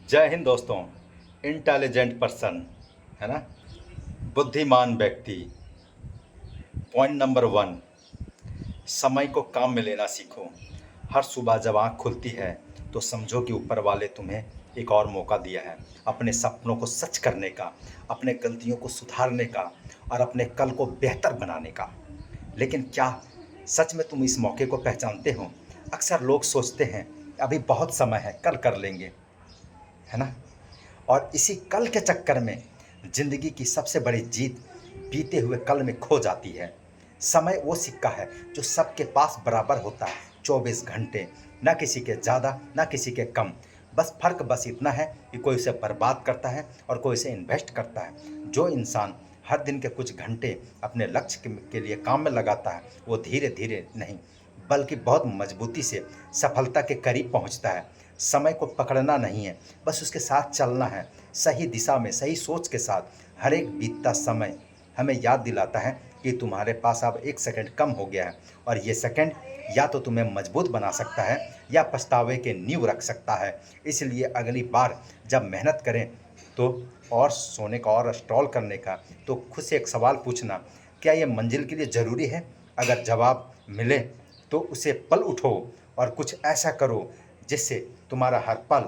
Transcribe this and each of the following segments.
जय हिंद दोस्तों। Intelligent person है ना, बुद्धिमान व्यक्ति। पॉइंट नंबर वन, समय को काम में लेना सीखो। हर सुबह जब आँख खुलती है तो समझो कि ऊपर वाले तुम्हें एक और मौका दिया है अपने सपनों को सच करने का, अपने गलतियों को सुधारने का और अपने कल को बेहतर बनाने का। लेकिन क्या सच में तुम इस मौके को पहचानते हो? अक्सर लोग सोचते हैं अभी बहुत समय है, कल कर लेंगे, है ना। और इसी कल के चक्कर में जिंदगी की सबसे बड़ी जीत बीते हुए कल में खो जाती है। समय वो सिक्का है जो सबके पास बराबर होता है, 24 घंटे, ना किसी के ज़्यादा ना किसी के कम। बस फर्क बस इतना है कि कोई उसे बर्बाद करता है और कोई उसे इन्वेस्ट करता है। जो इंसान हर दिन के कुछ घंटे अपने लक्ष्य के लिए काम में लगाता है वो धीरे धीरे नहीं बल्कि बहुत मजबूती से सफलता के करीब पहुंचता है। समय को पकड़ना नहीं है, बस उसके साथ चलना है, सही दिशा में सही सोच के साथ। हर एक बीतता समय हमें याद दिलाता है कि तुम्हारे पास अब 1 सेकंड कम हो गया है और ये सेकंड या तो तुम्हें मजबूत बना सकता है या पछतावे के नींव रख सकता है। इसलिए अगली बार जब मेहनत करें तो और सोने का और स्टॉल करने का, तो खुद से एक सवाल पूछना, क्या ये मंजिल के लिए ज़रूरी है? अगर जवाब मिले तो उसे पल उठो और कुछ ऐसा करो जिससे तुम्हारा हर पल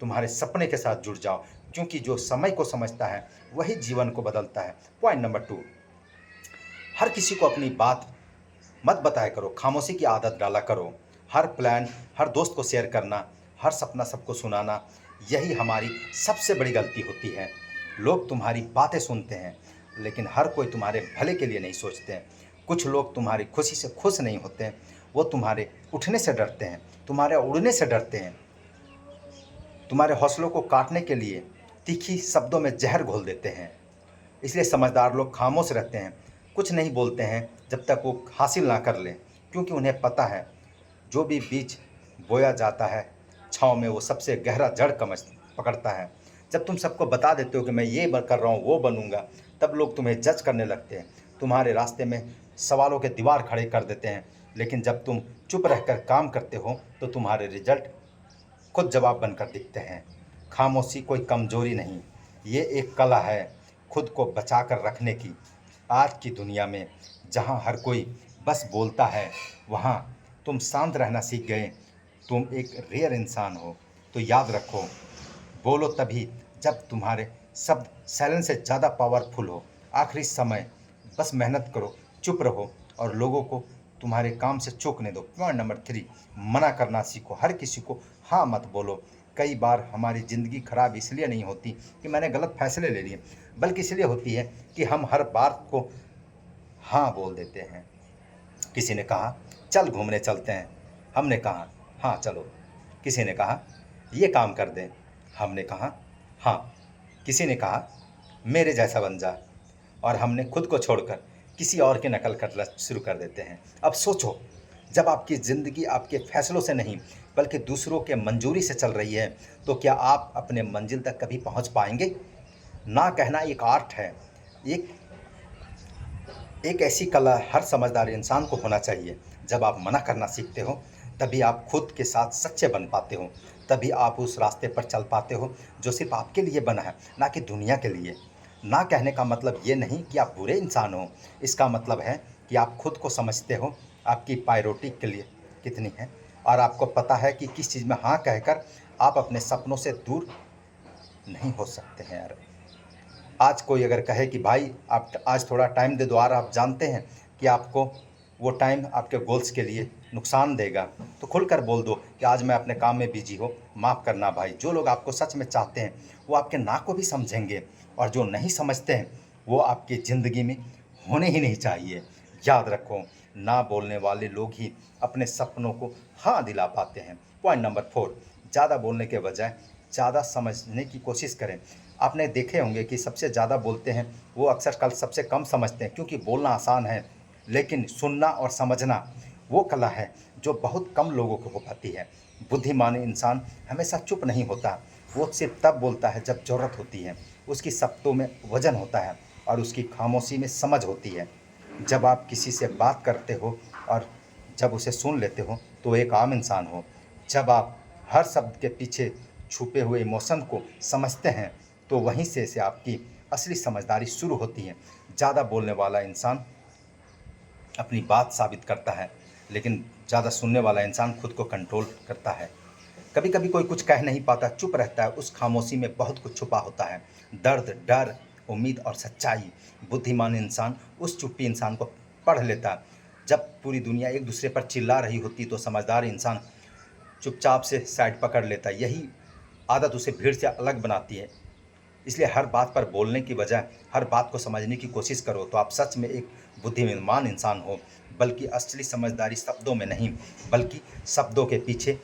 तुम्हारे सपने के साथ जुड़ जाओ, क्योंकि जो समय को समझता है वही जीवन को बदलता है। पॉइंट नंबर टू, हर किसी को अपनी बात मत बताया करो, खामोशी की आदत डाला करो। हर प्लान हर दोस्त को शेयर करना, हर सपना सबको सुनाना, यही हमारी सबसे बड़ी गलती होती है। लोग तुम्हारी बातें सुनते हैं लेकिन हर कोई तुम्हारे भले के लिए नहीं सोचते हैं। कुछ लोग तुम्हारी खुशी से खुश नहीं होते हैं, वो तुम्हारे उठने से डरते हैं, तुम्हारे उड़ने से डरते हैं, तुम्हारे हौसलों को काटने के लिए तीखी शब्दों में जहर घोल देते हैं। इसलिए समझदार लोग खामोश रहते हैं, कुछ नहीं बोलते हैं जब तक वो हासिल ना कर लें, क्योंकि उन्हें पता है जो भी बीज बोया जाता है छाँव में वो सबसे गहरा जड़ कमच पकड़ता है। जब तुम सबको बता देते हो कि मैं ये कर रहा हूँ वो बनूंगा, तब लोग तुम्हें जज करने लगते हैं, तुम्हारे रास्ते में सवालों के दीवार खड़े कर देते हैं। लेकिन जब तुम चुप रहकर काम करते हो तो तुम्हारे रिजल्ट खुद जवाब बनकर दिखते हैं। खामोशी कोई कमजोरी नहीं, ये एक कला है खुद को बचा कर रखने की। आज की दुनिया में जहाँ हर कोई बस बोलता है, वहाँ तुम शांत रहना सीख गए। तुम एक रेयर इंसान हो। तो याद रखो, बोलो तभी जब तुम्हारे शब्द साइलेंस से ज़्यादा पावरफुल हो। आखिरी समय बस मेहनत करो, चुप रहो और लोगों को तुम्हारे काम से चूकने दो। पॉइंट नंबर थ्री, मना करना सीखो। हर किसी को हाँ मत बोलो। कई बार हमारी ज़िंदगी खराब इसलिए नहीं होती कि मैंने गलत फैसले ले लिए, बल्कि इसलिए होती है कि हम हर बात को हाँ बोल देते हैं। किसी ने कहा चल घूमने चलते हैं, हमने कहा हाँ चलो। किसी ने कहा ये काम कर दें, हमने कहा हाँ। किसी ने कहा मेरे जैसा बन जा, और हमने खुद को छोड़कर किसी और की नकल करना शुरू कर देते हैं। अब सोचो, जब आपकी ज़िंदगी आपके फैसलों से नहीं बल्कि दूसरों के मंजूरी से चल रही है, तो क्या आप अपने मंजिल तक कभी पहुंच पाएंगे? ना कहना एक आर्ट है, एक एक ऐसी कला हर समझदार इंसान को होना चाहिए। जब आप मना करना सीखते हो तभी आप खुद के साथ सच्चे बन पाते हो, तभी आप उस रास्ते पर चल पाते हो जो सिर्फ आपके लिए बना है, ना कि दुनिया के लिए। ना कहने का मतलब ये नहीं कि आप बुरे इंसान हो, इसका मतलब है कि आप खुद को समझते हो, आपकी प्रायोरिटी के लिए कितनी है, और आपको पता है कि किस चीज़ में हाँ कहकर आप अपने सपनों से दूर नहीं हो सकते हैं यार। आज कोई अगर कहे कि भाई आप आज थोड़ा टाइम दे दो, और आप जानते हैं कि आपको वो टाइम आपके गोल्स के लिए नुकसान देगा, तो खुलकर बोल दो कि आज मैं अपने काम में बिजी हो, माफ़ करना भाई। जो लोग आपको सच में चाहते हैं वो आपके ना को भी समझेंगे, और जो नहीं समझते हैं वो आपकी ज़िंदगी में होने ही नहीं चाहिए। याद रखो, ना बोलने वाले लोग ही अपने सपनों को हाँ दिला पाते हैं। पॉइंट नंबर फोर, ज़्यादा बोलने के बजाय ज़्यादा समझने की कोशिश करें। आपने देखे होंगे कि सबसे ज़्यादा बोलते हैं वो अक्सर कल सबसे कम समझते हैं, क्योंकि बोलना आसान है लेकिन सुनना और समझना वो कला है जो बहुत कम लोगों को हो पाती है। बुद्धिमान इंसान हमेशा चुप नहीं होता, वो सिर्फ तब बोलता है जब ज़रूरत होती है। उसकी शब्दों में वजन होता है और उसकी खामोशी में समझ होती है। जब आप किसी से बात करते हो और जब उसे सुन लेते हो तो एक आम इंसान हो। जब आप हर शब्द के पीछे छुपे हुए इमोशन को समझते हैं, तो वहीं से आपकी असली समझदारी शुरू होती है। ज़्यादा बोलने वाला इंसान अपनी बात साबित करता है, लेकिन ज़्यादा सुनने वाला इंसान खुद को कंट्रोल करता है। कभी कभी कोई कुछ कह नहीं पाता, चुप रहता है, उस खामोशी में बहुत कुछ छुपा होता है। दर्द, डर, उम्मीद और सच्चाई। बुद्धिमान इंसान उस चुप्पी इंसान को पढ़ लेता है। जब पूरी दुनिया एक दूसरे पर चिल्ला रही होती तो समझदार इंसान चुपचाप से साइड पकड़ लेता है। यही आदत उसे भीड़ से अलग बनाती है। इसलिए हर बात पर बोलने की बजाय हर बात को समझने की कोशिश करो, तो आप सच में एक बुद्धिमान इंसान हो। बल्कि असली समझदारी शब्दों में नहीं, बल्कि शब्दों के पीछे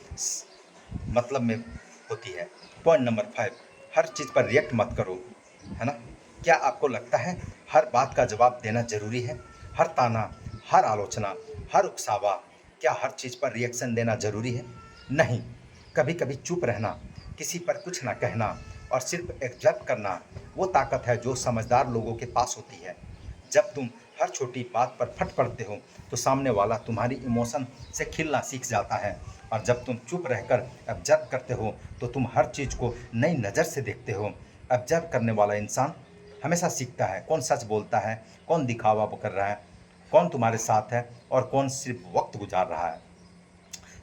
मतलब में होती है। पॉइंट नंबर 5, हर चीज़ पर रिएक्ट मत करो, है ना। क्या आपको लगता है हर बात का जवाब देना जरूरी है? हर ताना, हर आलोचना, हर उकसावा, क्या हर चीज़ पर रिएक्शन देना जरूरी है? नहीं। कभी कभी चुप रहना, किसी पर कुछ ना कहना और सिर्फ एक्सेप्ट करना, वो ताकत है जो समझदार लोगों के पास होती है। जब तुम हर छोटी बात पर फट पड़ते हो तो सामने वाला तुम्हारी इमोशन से खिलना सीख जाता है। और जब तुम चुप रहकर ऑब्जर्व करते हो तो तुम हर चीज़ को नई नज़र से देखते हो। ऑब्जर्व करने वाला इंसान हमेशा सीखता है कौन सच बोलता है, कौन दिखावा कर रहा है, कौन तुम्हारे साथ है और कौन सिर्फ वक्त गुजार रहा है।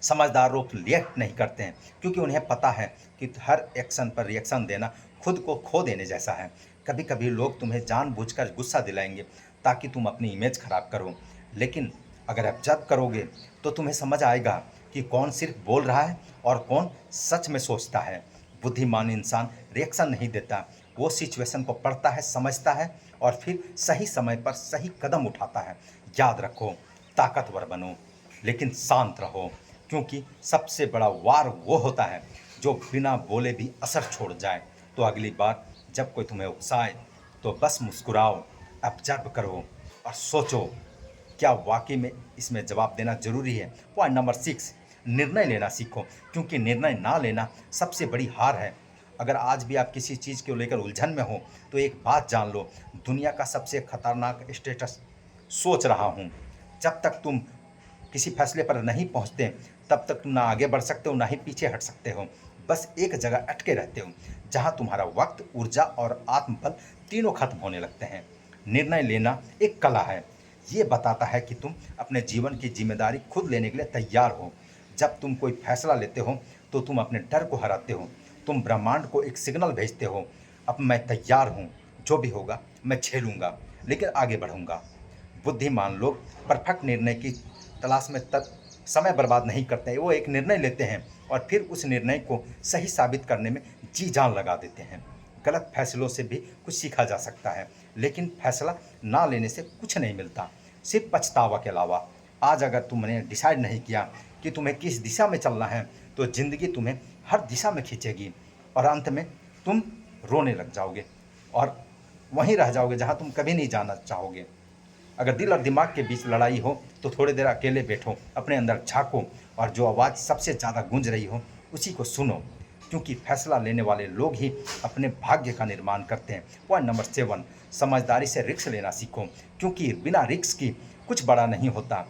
समझदार लोग रिएक्ट नहीं करते हैं क्योंकि उन्हें पता है कि हर एक्शन पर रिएक्शन देना खुद को खो देने जैसा है। कभी कभी लोग तुम्हें जानबूझकर गुस्सा दिलाएंगे ताकि तुम अपनी इमेज खराब करो, लेकिन अगर ऑब्जर्व करोगे तो तुम्हें समझ आएगा कि कौन सिर्फ बोल रहा है और कौन सच में सोचता है। बुद्धिमान इंसान रिएक्शन नहीं देता, वो सिचुएशन को पढ़ता है, समझता है और फिर सही समय पर सही कदम उठाता है। याद रखो, ताकतवर बनो लेकिन शांत रहो, क्योंकि सबसे बड़ा वार वो होता है जो बिना बोले भी असर छोड़ जाए। तो अगली बार जब कोई तुम्हें उकसाए तो बस मुस्कुराओ, ऑब्जर्व करो और सोचो क्या वाकई में इसमें जवाब देना जरूरी है। पॉइंट नंबर 6, निर्णय लेना सीखो, क्योंकि निर्णय ना लेना सबसे बड़ी हार है। अगर आज भी आप किसी चीज़ को लेकर उलझन में हो तो एक बात जान लो, दुनिया का सबसे खतरनाक स्टेटस सोच रहा हूँ। जब तक तुम किसी फैसले पर नहीं पहुँचते तब तक तुम ना आगे बढ़ सकते हो ना ही पीछे हट सकते हो। बस एक जगह अटके रहते हो जहाँ तुम्हारा वक्त, ऊर्जा और आत्मबल तीनों खत्म होने लगते हैं। निर्णय लेना एक कला है, ये बताता है कि तुम अपने जीवन की जिम्मेदारी खुद लेने के लिए तैयार हो। जब तुम कोई फैसला लेते हो तो तुम अपने डर को हराते हो, तुम ब्रह्मांड को एक सिग्नल भेजते हो, अब मैं तैयार हूँ, जो भी होगा मैं झेलूंगा लेकिन आगे बढ़ूंगा। बुद्धिमान लोग परफेक्ट निर्णय की तलाश में तब समय बर्बाद नहीं करते हैं, वो एक निर्णय लेते हैं और फिर उस निर्णय को सही साबित करने में जी जान लगा देते हैं। गलत फैसलों से भी कुछ सीखा जा सकता है, लेकिन फैसला ना लेने से कुछ नहीं मिलता, सिर्फ पछतावा के अलावा। आज अगर तुमने डिसाइड नहीं किया कि तुम्हें किस दिशा में चलना है तो ज़िंदगी तुम्हें हर दिशा में खींचेगी और अंत में तुम रोने लग जाओगे और वहीं रह जाओगे जहाँ तुम कभी नहीं जाना चाहोगे। अगर दिल और दिमाग के बीच लड़ाई हो तो थोड़ी देर अकेले बैठो, अपने अंदर झाँको और जो आवाज़ सबसे ज़्यादा गूंज रही हो उसी को सुनो, क्योंकि फैसला लेने वाले लोग ही अपने भाग्य का निर्माण करते हैं। पॉइंट नंबर 7, समझदारी से रिस्क लेना सीखो, क्योंकि बिना रिस्क की कुछ बड़ा नहीं होता।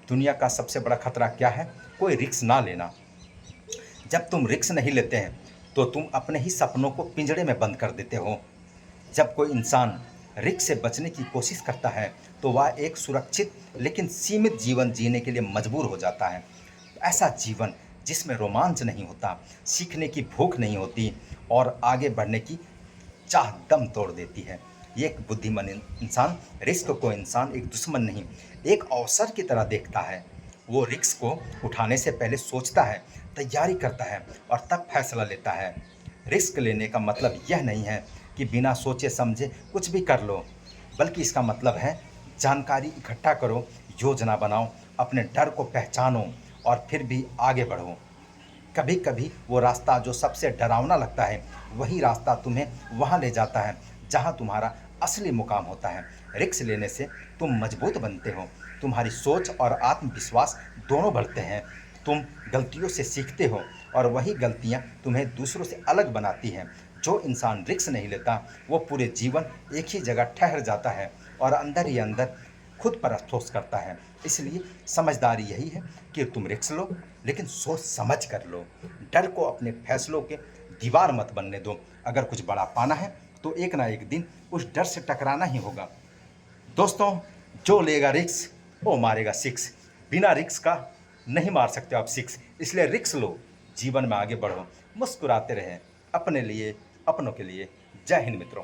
दुनिया का सबसे बड़ा खतरा क्या है? कोई रिस्क ना लेना। जब तुम रिस्क नहीं लेते हैं तो तुम अपने ही सपनों को पिंजड़े में बंद कर देते हो। जब कोई इंसान रिस्क से बचने की कोशिश करता है तो वह एक सुरक्षित लेकिन सीमित जीवन जीने के लिए मजबूर हो जाता है। ऐसा जीवन जिसमें रोमांच नहीं होता, सीखने की भूख नहीं होती और आगे बढ़ने की चाह दम तोड़ देती है। ये एक बुद्धिमान इंसान रिस्क को इंसान एक दुश्मन नहीं, एक अवसर की तरह देखता है। वो रिस्क को उठाने से पहले सोचता है, तैयारी करता है और तब फैसला लेता है। रिस्क लेने का मतलब यह नहीं है कि बिना सोचे समझे कुछ भी कर लो, बल्कि इसका मतलब है जानकारी इकट्ठा करो, योजना बनाओ, अपने डर को पहचानो और फिर भी आगे बढ़ो। कभी कभी वो रास्ता जो सबसे डरावना लगता है वही रास्ता तुम्हें वहाँ ले जाता है जहाँ तुम्हारा असली मुकाम होता है। रिस्क लेने से तुम मजबूत बनते हो, तुम्हारी सोच और आत्मविश्वास दोनों बढ़ते हैं। तुम गलतियों से सीखते हो और वही गलतियाँ तुम्हें दूसरों से अलग बनाती हैं। जो इंसान रिस्क नहीं लेता वो पूरे जीवन एक ही जगह ठहर जाता है और अंदर ही अंदर खुद पर अफसोस करता है। इसलिए समझदारी यही है कि तुम रिस्क लो लेकिन सोच समझ कर लो। डर को अपने फैसलों के दीवार मत बनने दो। अगर कुछ बड़ा पाना है तो एक ना एक दिन उस डर से टकराना ही होगा। दोस्तों, जो लेगा रिस्क वो मारेगा सिक्स। बिना रिस्क का नहीं मार सकते आप सिक्स, इसलिए रिस्क लो, जीवन में आगे बढ़ो, मुस्कुराते रहें, अपने लिए, अपनों के लिए। जय हिंद मित्रों।